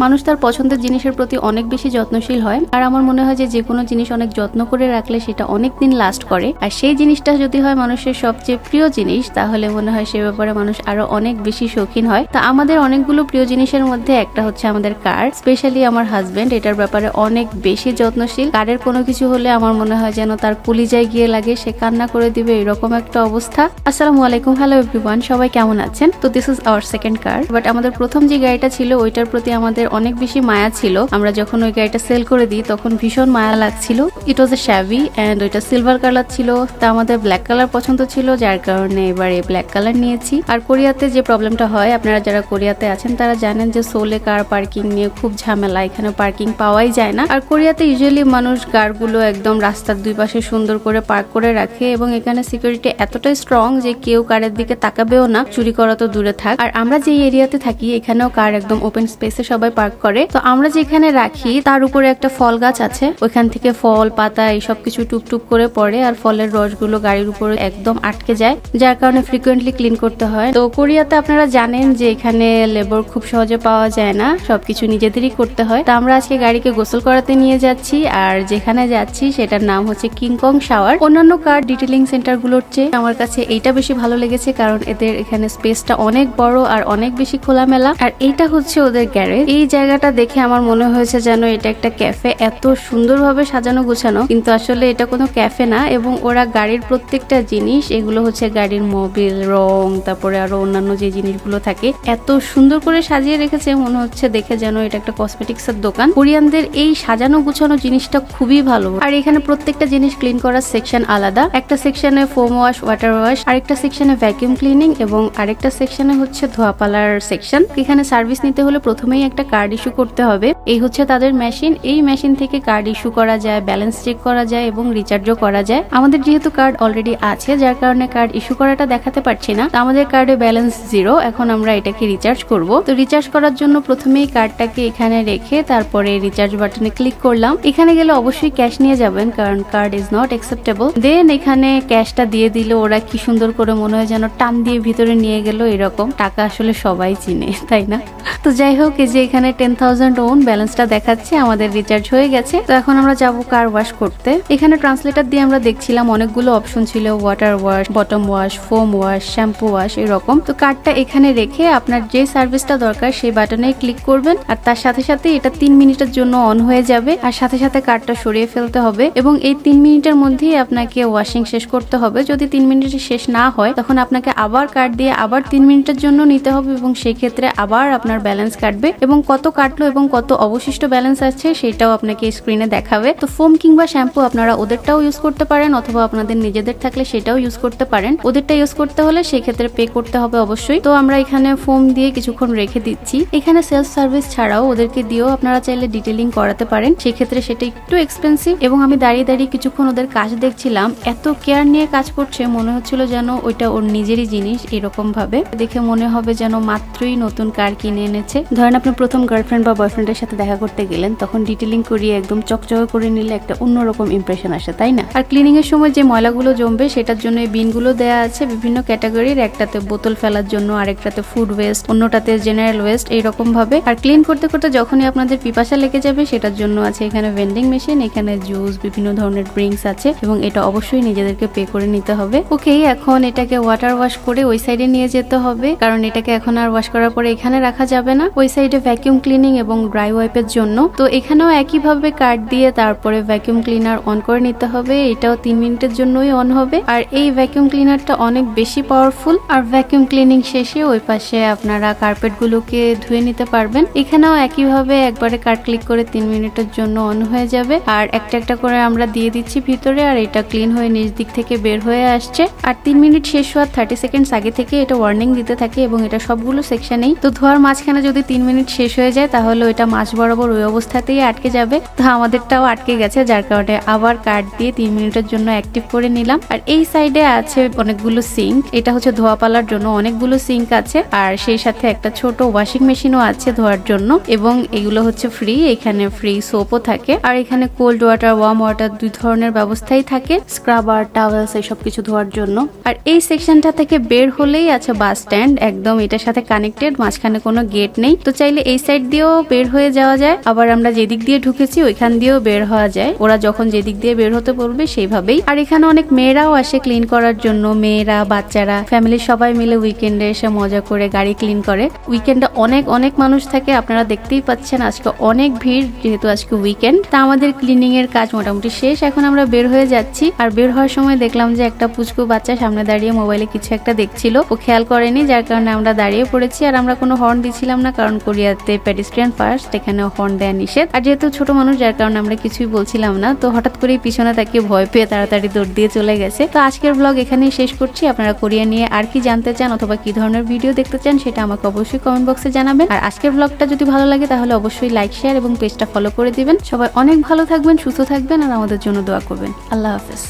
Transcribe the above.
মানুষ তার পছন্দের জিনিসের প্রতি অনেক বেশি যত্নশীল হয়, আর আমার মনে হয় যে কোনো জিনিস অনেক যত্ন করে রাখলে সেটা অনেক দিন লাস্ট করে। আর সেই জিনিসটা যদি হয় মানুষের সবচেয়ে প্রিয় জিনিস, তাহলে মনে হয় সে ব্যাপারে মানুষ আরো অনেক বেশি শৌখিন হয়। তা আমাদের অনেকগুলো প্রিয় জিনিসের মধ্যে একটা হচ্ছে আমাদের কার। স্পেশালি আমার হাজবেন্ড এটার ব্যাপারে অনেক বেশি যত্নশীল। কারের কোনো কিছু হলে আমার মনে হয় যেন তার কলিজায় গিয়ে লাগে, সে কান্না করে দিবে, এরকম একটা অবস্থা। আসসালামু আলাইকুম, হ্যালো এভরিওয়ান, সবাই কেমন আছেন? তো this is our second car. But আমাদের প্রথম যে গাড়িটা ছিল ওইটার প্রতি আমাদের অনেক বেশি মায়া ছিল। আমরা যখন ওই গাড়িটা সেল করে দিই তখন ভীষণ মায়া লাগছিল। ইট ওয়াজ এ শ্যাভি এন্ড ওইটা সিলভার কালার ছিল। তা আমাদের ব্ল্যাক কালার পছন্দ ছিল, যার কারণে এবারে ব্ল্যাক কালার নিয়েছি। আর কোরিয়াতে যে প্রবলেমটা হয়, আপনারা যারা কোরিয়াতে আছেন তারা জানেন যে সোলে কার পার্কিং নিয়ে খুব ঝামেলা, এখানে পার্কিং পাওয়াই যায় না। আর কোরিয়াতে ইউজুয়ালি মানুষ কারগুলো একদম রাস্তার দুই পাশে সুন্দর করে পার্ক করে রাখে, এবং এখানে সিকিউরিটি এতটাই স্ট্রং যে কেউ কারের দিকে তাকাবেও না, চুরি করা তো দূরে থাক। আর আমরা যে এরিয়াতে থাকি এখানেও কার একদম ওপেন স্পেসে সবাই পার্ক করে। তো আমরা যেখানে রাখি তার উপরে একটা ফল গাছ আছে, ওইখান থেকে ফল পাতা এইসব কিছু টুপটুপ করে পড়ে, আর ফলের রসগুলো গাড়ির উপরে একদম আটকে যায়, যার কারণে ফ্রিকুয়েন্টলি ক্লিন করতে হয়। তো কোরিয়াতে আপনারা জানেন যে এখানে লেবার খুব সহজে পাওয়া যায় না, সবকিছু নিজেদেরই করতে হয়। তো আমরা আজকে গাড়িকে গোসল করাতে নিয়ে যাচ্ছি, আর যেখানে যাচ্ছি সেটার নাম হচ্ছে কিংকং শাওয়ার। অন্যান্য কার ডিটেলিং সেন্টার গুলোর চেয়ে আমার কাছে এইটা বেশি ভালো লেগেছে, কারণ এদের এখানে স্পেসটা অনেক বড় আর অনেক বেশি খোলামেলা। আর এইটা হচ্ছে ওদের গ্যারেজ। এই জায়গাটা দেখে আমার মনে হয়েছে যেন এটা একটা ক্যাফে, এত সুন্দরভাবে সাজানো গোছানো, কিন্তু আসলে এটা কোনো ক্যাফে না। এবং ওরা গাড়ির প্রত্যেকটা জিনিস, এগুলো হচ্ছে গাড়ির মোবিল, রং, তারপরে আরো অন্যান্য যে জিনিসগুলো থাকে এত সুন্দর করে সাজিয়ে রেখেছে, মনে হচ্ছে দেখে যেন এটা একটা কসমেটিক্স এর দোকান। কোরিয়ানদের এই সাজানো গোছানো জিনিসটা খুবই ভালো। আর এখানে প্রত্যেকটা জিনিস ক্লিন করার সেকশন আলাদা। একটা সেকশনে ফোম ওয়াশ, ওয়াটার ওয়াশ, আরেকটা সেকশনে ভ্যাকুয়াম ক্লিনিং, এবং আরেকটা সেকশনে হচ্ছে ধোয়া পালার সেকশন। এখানে সার্ভিস নিতে হলে প্রথমেই একটা কার্ড ইস্যু করতে হবে। এই হচ্ছে তাদের মেশিন। এই মেশিন থেকে কার্ড ইস্যু করা যায়, ব্যালেন্স চেক করা যায় এবং রিচার্জও করা যায়। আমাদের যেহেতু কার্ড অলরেডি আছে, যার কারণে কার্ড ইস্যু করাটা দেখাতে পারছি না। আমাদের কার্ডে ব্যালেন্স 0। এখন আমরা এটাকে রিচার্জ করব। তো রিচার্জ করার জন্য প্রথমেই কার্ডটাকে এখানে রেখে তারপরে রিচার্জ বাটনে ক্লিক করলাম। এখানে গেলে অবশ্যই ক্যাশ নিয়ে যাবেন, কারণ কার্ড ইজ নট অ্যাকসেপ্টেবল। দেন এখানে ক্যাশটা দিয়ে দিল ওরা, কি সুন্দর করে মনে হয় যেন টান দিয়ে ভিতরে নিয়ে গেল এরকম। টাকা আসলে সবাই চিনে, তাই না? তো যাই হোক, এই যে এখানে 10,000 ওন ব্যালেন্সটা দেখাচ্ছে, আমাদের রিচার্জ হয়ে গেছে। তো এখন আমরা যাবো কার ওয়াশ করতে। এখানে ট্রান্সলেটর দিয়ে আমরা দেখছিলাম অনেকগুলো অপশন ছিল, water wash, bottom wash, foam wash, shampoo wash, এরকম। তো কার্ডটা এখানে রেখে আপনার যে সার্ভিসটা দরকার সেই বাটনে ক্লিক করবেন, আর তার সাথে সাথে এটা 3 মিনিটের জন্য অন হয়ে যাবে, আর সাথে সাথে কার্ডটা সরিয়ে ফেলতে হবে। এবং এই 3 মিনিটের মধ্যেই আপনাকে ওয়াশিং শেষ করতে হবে। যদি 3 মিনিটে শেষ না হয় তখন আপনাকে আবার কার্ড দিয়ে আবার 3 মিনিটের জন্য নিতে হবে, এবং সেই ক্ষেত্রে আবার আপনার ব্যালেন্স কাটবে, এবং কত কাটলো এবং কত অবশিষ্ট ব্যালেন্স আছে সেটাও আপনাকে স্ক্রিনে দেখাবে। তো ফোম কিংবা শ্যাম্পু আপনারা ওদেরটাও ইউজ করতে পারেন, অথবা আপনাদের নিজেদের থাকলে সেটাও ইউজ করতে পারেন। ওদেরটা ইউজ করতে হলে সেই ক্ষেত্রে পে করতে হবে অবশ্যই। তো আমরা এখানে ফোম দিয়ে কিছুক্ষণ রেখে দিচ্ছি। এখানে সেলফ সার্ভিস ছাড়াও ওদেরকে দিয়েও আপনারা চাইলে ডিটেলিং করাতে পারেন, সেই ক্ষেত্রে সেটা একটু এক্সপেন্সিভ। এবং আমি দাঁড়িয়ে দাঁড়িয়ে কিছুক্ষণ ওদের কাজ দেখছিলাম, এত কেয়ার নিয়ে কাজ করছে, মনে হচ্ছিল যেন ওইটা ওর নিজেরই জিনিস। এরকম ভাবে দেখে মনে হবে যেন মাত্রই নতুন কার কিনে এনেছে। ধরেন আপনি প্রথম গার্লফ্রেন্ড বা বয়ফ্রেন্ডের সাথে দেখা করতে গেলেন, তখন ডিটেলিং করিয়ে একদম চকচকে করে নিলে একটা অন্যরকম ইমপ্রেশন আসে, তাই না? আর ক্লিনিং এর সময় যে ময়লাগুলো জমবে সেটার জন্য এই বিনগুলো দেয়া আছে বিভিন্ন ক্যাটাগরির। একটাতে বোতল ফেলার জন্য, আরেকটাতে ফুড ওয়েস্ট, অন্যটাতে জেনারেল ওয়েস্ট, এইরকম ভাবে। আর ক্লিন করতে করতে যখনই আপনাদের পিপাসা লেগে যাবে সেটার জন্য আছে এখানে ভেন্ডিং মেশিন, এখানে জুস, বিভিন্ন ধরনের ড্রিঙ্কস আছে, এবং এটা অবশ্যই নিজেদেরকে পে করে নিতে হবে। ওকে, এখন এটাকে ওয়াটার ওয়াশ করে ওই সাইডে নিয়ে যেতে হবে, কারণ এটাকে এখন আর ওয়াশ করার পরে এখানে রাখা যাবে না। ওই সাইডে ভ্যাকুয়াম ক্লিনিং এবং ড্রাই ওয়াইপের জন্য। তো এখানেও একইভাবে কার্ড দিয়ে তারপরে ভ্যাকুয়াম ক্লিনার অন করে নিতে হবে। এটাও 3 মিনিটের জন্যই অন হবে। আর এই ভ্যাকুয়াম ক্লিনারটা অনেক বেশি পাওয়ারফুল। আর ভ্যাকুয়াম ক্লিনিং শেষে ওই পাশে আপনারা কার্পেট গুলোকে ধুয়ে নিতে পারবেন। এখানেও একইভাবে একবারে কার্ড ক্লিক করে 3 মিনিটের জন্য অন হয়ে যাবে। আর একটা একটা করে আমরা দিয়ে দিচ্ছি ভিতরে, আর এটা ক্লিন হয়ে নিচ দিক থেকে বের হয়ে আসছে। আর 3 মিনিট শেষ হওয়ার 30 সেকেন্ডস আগে থেকে এটা ওয়ার্নিং দিতে থাকে, এবং এটা সবগুলো সেকশনেই। তো ধোয়ার মাঝখানে যদি 3 মিনিট শেষ হয়ে যায় তাহলে ওইটা মাছ বরাবর ওই অবস্থাতেই আটকে যাবে। তো আমাদেরটাও আটকে গেছে, যার কারণে আবার কার্ড দিয়ে 3 মিনিটের জন্য অ্যাক্টিভ করে নিলাম। আর এই সাইডে আছে অনেকগুলো সিঙ্ক, এটা হচ্ছে ধোয়া পালার জন্য অনেকগুলো সিঙ্ক আছে, আর সেই সাথে একটা ছোট ওয়াশিং মেশিনও আছে ধোয়ার জন্য, এবং এগুলো হচ্ছে ফ্রি। এখানে ফ্রি সোপও থাকে, আর এখানে কোল্ড ওয়াটার, ওয়ার্ম ওয়াটার 2 ধরনের ব্যবস্থাই থাকে, স্ক্রাবার, টাওয়েলস, এইসব কিছু ধোয়ার জন্য। আর এই সেকশনটা থেকে বের হলেই আছে বাস স্ট্যান্ড, একদম এটার সাথে কানেক্টেড, মাঝখানে কোনো গেট নেই। তো চাইলে এই সাইড দিয়েও বের হয়ে যাওয়া যায়, আবার আমরা যেদিক দিয়ে ঢুকেছি ওইখান দিয়েও বের হওয়া যায়। ওরা যখন যেদিক দিয়ে বের হতে বলবে সেইভাবেই। আর এখানে অনেক মেয়েরাও আসে ক্লিন করার জন্য, মেয়েরা, বাচ্চারা, ফ্যামিলির সবাই মিলে উইকেন্ডে এসে মজা করে গাড়ি ক্লিন করে। উইকেন্ডে অনেক অনেক মানুষ থাকে, আপনারা দেখতেই পাচ্ছেন আজকে অনেক ভিড়, যেহেতু আজকে উইকেন্ড। তা আমাদের ক্লিনিং এর কাজ মোটামুটি শেষ, এখন আমরা বের হয়ে যাচ্ছি। আর বের হওয়ার সময় দেখলাম যে একটা পুচকু বাচ্চা সামনে দাঁড়িয়ে মোবাইলে কিছু একটা দেখছিল, ও খেয়াল করেনি, যার কারণে আমরা দাঁড়িয়ে পড়েছি। আর আমরা কোনো হর্ন দিছিলাম না, কারণ কোরিয়াতে পেডিস্ট্রিয়ান ফার্স্ট, এখানে হর্ন দেয়া নিষেধ। আর যেহেতু ছোট মানুষ, যার কারণে আমরা কিছুই বলছিলাম না। তো হঠাৎ করেই পিছনে তাকিয়ে ভয় পেয়ে তাড়াতাড়ি দৌড় দিয়ে চলে গেছে। তো আজকের ব্লগ এখানেই শেষ করছি। আপনারা কোরিয়া নিয়ে আর কি জানতে চান অথবা কি ধরনের ভিডিও দেখতে চান সেটা আমাকে অবশ্যই কমেন্ট বক্সে জানাবেন। আর আজকের ব্লগটা যদি ভালো লাগে তাহলে অবশ্যই লাইক, শেয়ার এবং পেজটা ফলো করে দিবেন। সবাই অনেক ভালো থাকবেন, সুস্থ থাকবেন আর আমাদের জন্য দোয়া করবেন। আল্লাহ হাফেজ।